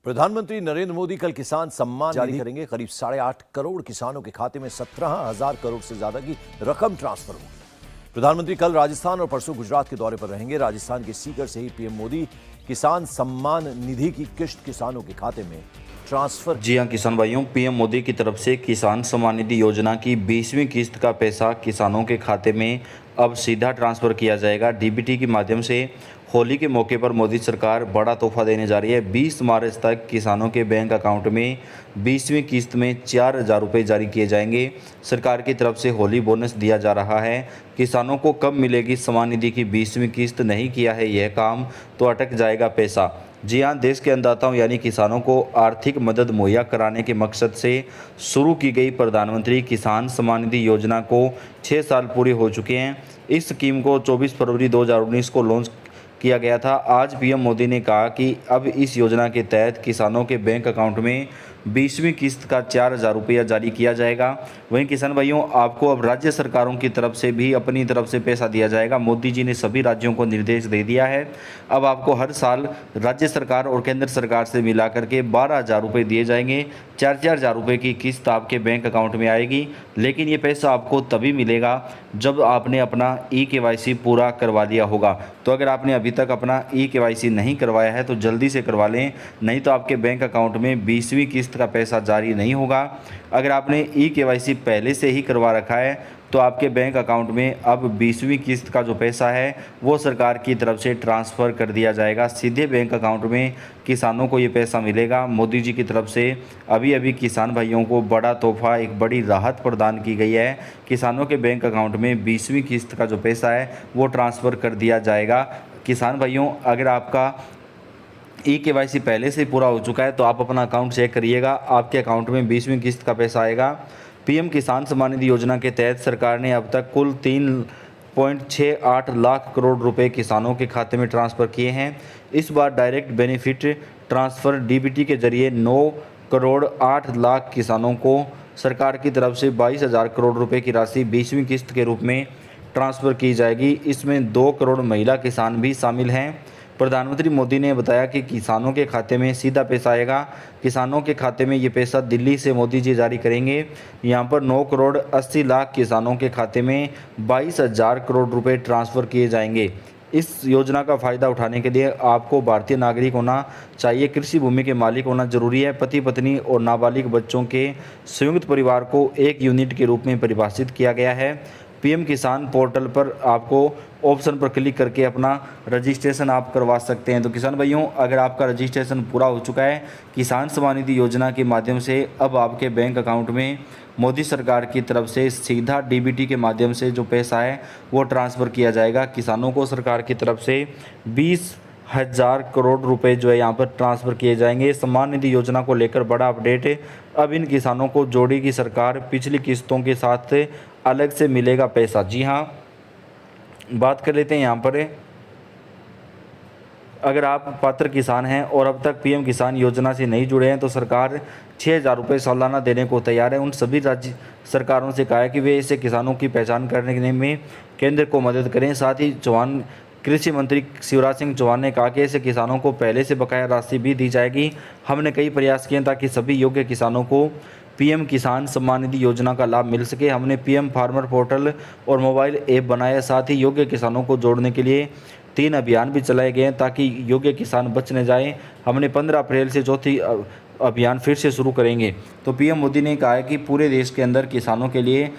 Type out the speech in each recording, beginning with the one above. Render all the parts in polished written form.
प्रधानमंत्री नरेंद्र मोदी कल किसान सम्मान जारी करेंगे। करीब 8.5 करोड़ किसानों के खाते में 17,000 करोड़ से ज्यादा की रकम ट्रांसफर होगी। प्रधानमंत्री कल राजस्थान और परसों गुजरात के दौरे पर रहेंगे। राजस्थान के सीकर से ही पीएम मोदी किसान सम्मान निधि की किश्त किसानों के खाते में ट्रांसफर। जी हां किसान भाइयों, पीएम मोदी की तरफ से किसान सम्मान निधि योजना की 20वीं किस्त का पैसा किसानों के खाते में अब सीधा ट्रांसफर किया जाएगा। डीबीटी के माध्यम से होली के मौके पर मोदी सरकार बड़ा तोहफा देने जा रही है। 20 मार्च तक किसानों के बैंक अकाउंट में 20वीं किस्त में 4,000 रुपये जारी किए जाएंगे। सरकार की तरफ से होली बोनस दिया जा रहा है। किसानों को कब मिलेगी सम्मान निधि की 20वीं किस्त, नहीं किया है यह काम तो अटक जाएगा पैसा। जी हाँ, देश के अन्नदाताओं यानी किसानों को आर्थिक मदद मुहैया कराने के मकसद से शुरू की गई प्रधानमंत्री किसान सम्मान निधि योजना को 6 साल पूरे हो चुके हैं। इस स्कीम को 24 फरवरी 2019 को लॉन्च किया गया था। आज पीएम मोदी ने कहा कि अब इस योजना के तहत किसानों के बैंक अकाउंट में 20वीं किस्त का 4,000 रुपया जारी किया जाएगा। वहीं किसान भाइयों, आपको अब राज्य सरकारों की तरफ से भी अपनी तरफ से पैसा दिया जाएगा। मोदी जी ने सभी राज्यों को निर्देश दे दिया है। अब आपको हर साल राज्य सरकार और केंद्र सरकार से मिला करके 12,000 रुपये दिए जाएंगे। 4,000 रुपये की किस्त आपके बैंक अकाउंट में आएगी। लेकिन ये पैसा आपको तभी मिलेगा जब आपने अपना eKYC पूरा करवा लिया होगा। तो अगर आपने अभी तक अपना eKYC नहीं करवाया है तो जल्दी से करवा लें, नहीं तो आपके बैंक अकाउंट में 20वीं किस्त का पैसा जारी नहीं होगा। अगर आपने eKYC पहले से ही करवा रखा है तो आपके बैंक अकाउंट में अब 20वीं किस्त का जो पैसा है वो सरकार की तरफ से ट्रांसफ़र कर दिया जाएगा। सीधे बैंक अकाउंट में किसानों को ये पैसा मिलेगा। मोदी जी की तरफ से अभी अभी किसान भाइयों को बड़ा तोहफा, एक बड़ी राहत प्रदान की गई है। किसानों के बैंक अकाउंट में 20वीं किस्त का जो पैसा है वो ट्रांसफ़र कर दिया जाएगा। किसान भाइयों, अगर आपका eKYC पहले से पूरा हो चुका है तो आप अपना अकाउंट चेक करिएगा, आपके अकाउंट में 20वीं किस्त का पैसा आएगा। पीएम किसान सम्मान निधि योजना के तहत सरकार ने अब तक कुल 3.68 लाख करोड़ रुपए किसानों के खाते में ट्रांसफ़र किए हैं। इस बार डायरेक्ट बेनिफिट ट्रांसफ़र डीबीटी के जरिए 9 करोड़ 8 लाख किसानों को सरकार की तरफ से 22,000 करोड़ रुपए की राशि 20वीं किस्त के रूप में ट्रांसफ़र की जाएगी। इसमें 2 करोड़ महिला किसान भी शामिल हैं। प्रधानमंत्री मोदी ने बताया कि किसानों के खाते में सीधा पैसा आएगा। किसानों के खाते में ये पैसा दिल्ली से मोदी जी जारी करेंगे। यहाँ पर 9 करोड़ 80 लाख किसानों के खाते में 22,000 करोड़ रुपए ट्रांसफ़र किए जाएंगे। इस योजना का फ़ायदा उठाने के लिए आपको भारतीय नागरिक होना चाहिए, कृषि भूमि के मालिक होना जरूरी है। पति पत्नी और नाबालिग बच्चों के संयुक्त परिवार को एक यूनिट के रूप में परिभाषित किया गया है। पीएम किसान पोर्टल पर आपको ऑप्शन पर क्लिक करके अपना रजिस्ट्रेशन आप करवा सकते हैं। तो किसान भाइयों, अगर आपका रजिस्ट्रेशन पूरा हो चुका है किसान सम्मान निधि योजना के माध्यम से, अब आपके बैंक अकाउंट में मोदी सरकार की तरफ से सीधा डीबीटी के माध्यम से जो पैसा है वो ट्रांसफ़र किया जाएगा। किसानों को सरकार की तरफ से 20,000 करोड़ रुपए जो है यहाँ पर ट्रांसफ़र किए जाएंगे। सम्मान निधि योजना को लेकर बड़ा अपडेट है। अब इन किसानों को जोड़ेगी सरकार, पिछली किस्तों के साथ अलग से मिलेगा पैसा। जी हाँ, बात कर लेते हैं यहाँ पर, अगर आप पात्र किसान हैं और अब तक पीएम किसान योजना से नहीं जुड़े हैं तो सरकार 6,000 रुपये सालाना देने को तैयार है। उन सभी राज्य सरकारों से कहा है कि वे ऐसे किसानों की पहचान करने में केंद्र को मदद करें। साथ ही कृषि मंत्री शिवराज सिंह चौहान ने कहा कि ऐसे किसानों को पहले से बकाया राशि भी दी जाएगी। हमने कई प्रयास किए ताकि सभी योग्य किसानों को पीएम किसान सम्मान निधि योजना का लाभ मिल सके। हमने पीएम फार्मर पोर्टल और मोबाइल ऐप बनाया। साथ ही योग्य किसानों को जोड़ने के लिए 3 अभियान भी चलाए गए हैं ताकि योग्य किसान बच न जाएं। हमने 15 अप्रैल से चौथी अभियान फिर से शुरू करेंगे। तो पीएम मोदी ने कहा है कि पूरे देश के अंदर किसानों के लिए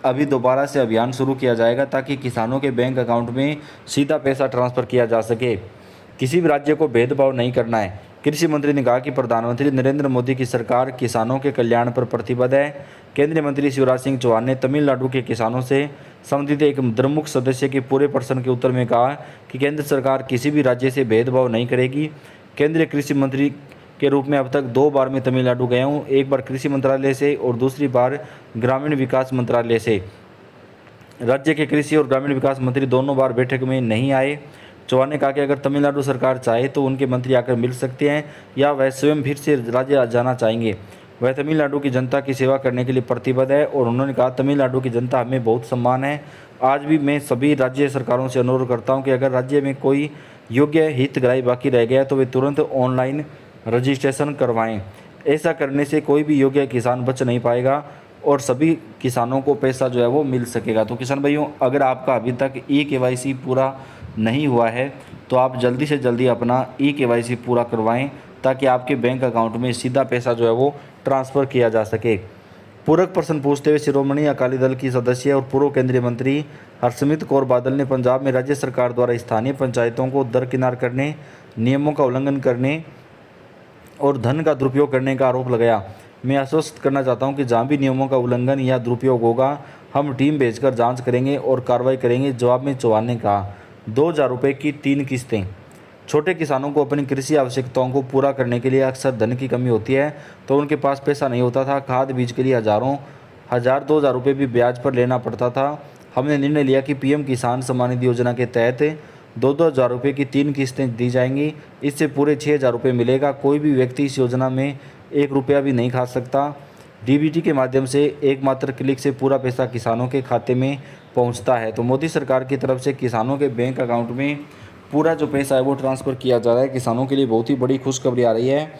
अभी दोबारा से अभियान शुरू किया जाएगा ताकि किसानों के बैंक अकाउंट में सीधा पैसा ट्रांसफ़र किया जा सके। किसी भी राज्य को भेदभाव नहीं करना है। कृषि मंत्री ने कहा कि प्रधानमंत्री नरेंद्र मोदी की सरकार किसानों के कल्याण पर प्रतिबद्ध है। केंद्रीय मंत्री शिवराज सिंह चौहान ने तमिलनाडु के किसानों से संबंधित एक द्रमुक सदस्य के पूरे प्रश्न के उत्तर में कहा कि केंद्र सरकार किसी भी राज्य से भेदभाव नहीं करेगी। केंद्रीय कृषि मंत्री के रूप में अब तक 2 बार मैं तमिलनाडु गया हूँ, एक बार कृषि मंत्रालय से और दूसरी बार ग्रामीण विकास मंत्रालय से। राज्य के कृषि और ग्रामीण विकास मंत्री दोनों बार बैठक में नहीं आए। चौहान ने कहा कि अगर तमिलनाडु सरकार चाहे तो उनके मंत्री आकर मिल सकते हैं या वह स्वयं फिर से राज्य जाना चाहेंगे। वह तमिलनाडु की जनता की सेवा करने के लिए प्रतिबद्ध है और उन्होंने कहा तमिलनाडु की जनता हमें बहुत सम्मान है। आज भी मैं सभी राज्य सरकारों से अनुरोध करता हूं कि अगर राज्य में कोई योग्य हितग्राही बाकी रह गया तो वे तुरंत ऑनलाइन रजिस्ट्रेशन करवाएं। ऐसा करने से कोई भी योग्य किसान बच नहीं पाएगा और सभी किसानों को पैसा जो है वो मिल सकेगा। तो किसान भाइयों, अगर आपका अभी तक ई-केवाईसी पूरा नहीं हुआ है तो आप जल्दी से जल्दी अपना ई-केवाईसी पूरा करवाएं ताकि आपके बैंक अकाउंट में सीधा पैसा जो है वो ट्रांसफ़र किया जा सके। पूरक प्रश्न पूछते हुए शिरोमणि अकाली दल की सदस्य और पूर्व केंद्रीय मंत्री हरसिमरत कौर बादल ने पंजाब में राज्य सरकार द्वारा स्थानीय पंचायतों को दरकिनार करने, नियमों का उल्लंघन करने और धन का दुरुपयोग करने का आरोप लगाया। मैं आश्वस्त करना चाहता हूं कि जहां भी नियमों का उल्लंघन या दुरुपयोग होगा, हम टीम भेजकर जांच करेंगे और कार्रवाई करेंगे। जवाब में चौहान ने कहा, 2,000 रुपये की 3 किस्तें। छोटे किसानों को अपनी कृषि आवश्यकताओं को पूरा करने के लिए अक्सर धन की कमी होती है, तो उनके पास पैसा नहीं होता था। खाद बीज के लिए हज़ारों 2,000 रुपये भी ब्याज पर लेना पड़ता था। हमने निर्णय लिया कि पीएम किसान सम्मान निधि योजना के तहत 2,000 रुपये की 3 किस्तें दी जाएंगी। इससे पूरे 6,000 रुपये मिलेगा। कोई भी व्यक्ति इस योजना में 1 रुपया भी नहीं खा सकता। डीबीटी के माध्यम से एकमात्र क्लिक से पूरा पैसा किसानों के खाते में पहुंचता है। तो मोदी सरकार की तरफ से किसानों के बैंक अकाउंट में पूरा जो पैसा है वो ट्रांसफ़र किया जा रहा है। किसानों के लिए बहुत ही बड़ी खुशखबरी आ रही है।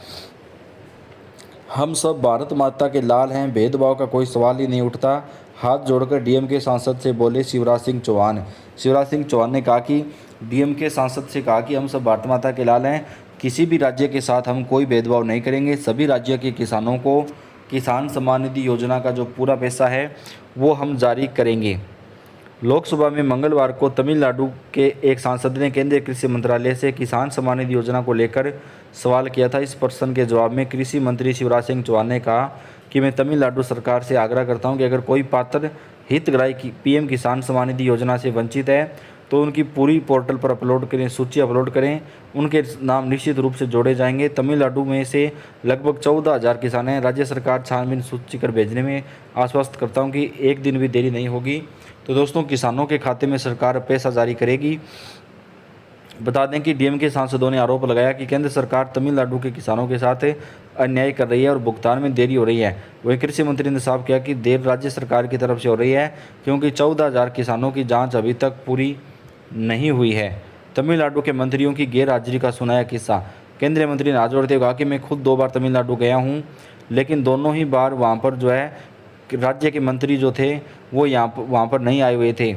हम सब भारत माता के लाल हैं, भेदभाव का कोई सवाल ही नहीं उठता। हाथ जोड़कर डीएमके सांसद से बोले शिवराज सिंह चौहान। शिवराज सिंह चौहान ने कहा कि डीएमके सांसद से कहा कि हम सब भारत माता के लाल हैं, किसी भी राज्य के साथ हम कोई भेदभाव नहीं करेंगे। सभी राज्य के किसानों को किसान सम्मान निधि योजना का जो पूरा पैसा है वो हम जारी करेंगे। लोकसभा में मंगलवार को तमिलनाडु के एक सांसद ने केंद्रीय कृषि मंत्रालय से किसान सम्मान निधि योजना को लेकर सवाल किया था। इस प्रश्न के जवाब में कृषि मंत्री शिवराज सिंह चौहान ने कहा कि मैं तमिलनाडु सरकार से आग्रह करता हूं कि अगर कोई पात्र हितग्राही पीएम किसान सम्मान निधि योजना से वंचित है तो उनकी पूरी पोर्टल पर अपलोड करें, सूची अपलोड करें। उनके नाम निश्चित रूप से जोड़े जाएंगे। तमिलनाडु में से लगभग 14,000 किसान हैं। राज्य सरकार छानबीन सूची कर भेजने में आश्वस्त करता हूं कि एक दिन भी देरी नहीं होगी। तो दोस्तों, किसानों के खाते में सरकार पैसा जारी करेगी। बता दें कि डीएमके सांसदों ने आरोप लगाया कि केंद्र सरकार तमिलनाडु के किसानों के साथ अन्याय कर रही है और भुगतान में देरी हो रही है। वहीं कृषि मंत्री ने साफ किया कि देर राज्य सरकार की तरफ से हो रही है क्योंकि 14,000 किसानों की जांच अभी तक पूरी नहीं हुई है। तमिलनाडु के मंत्रियों की गैर हाजिरी का सुनाया किस्सा। केंद्रीय मंत्री ने हाथ जोड़ते हुए कहा कि मैं खुद 2 बार तमिलनाडु गया हूँ, लेकिन दोनों ही बार वहाँ पर जो है राज्य के मंत्री जो थे वो वहाँ पर नहीं आए हुए थे।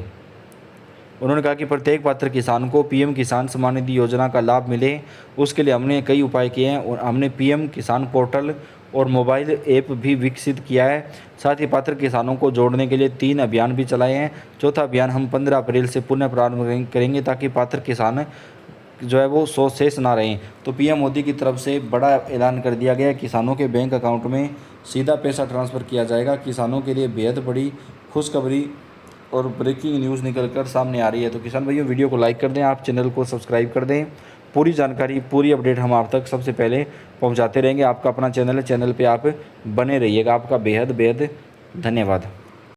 उन्होंने कहा कि प्रत्येक पात्र किसान को पीएम किसान सम्मान निधि योजना का लाभ मिले, उसके लिए हमने कई उपाय किए हैं और हमने पीएम किसान पोर्टल और मोबाइल ऐप भी विकसित किया है। साथ ही पात्र किसानों को जोड़ने के लिए 3 अभियान भी चलाए हैं। चौथा अभियान हम 15 अप्रैल से पुनः प्रारंभ करेंगे ताकि पात्र किसान जो है वो शेष ना रहें। तो पीएम मोदी की तरफ से बड़ा ऐलान कर दिया गया है। किसानों के बैंक अकाउंट में सीधा पैसा ट्रांसफ़र किया जाएगा। किसानों के लिए बेहद बड़ी खुशखबरी और ब्रेकिंग न्यूज़ निकल कर सामने आ रही है। तो किसान भाइयों, वीडियो को लाइक कर दें, आप चैनल को सब्सक्राइब कर दें। पूरी जानकारी, पूरी अपडेट हम आप तक सबसे पहले पहुंचाते रहेंगे। आपका अपना चैनल है, चैनल पे आप बने रहिएगा। आपका बेहद बेहद धन्यवाद।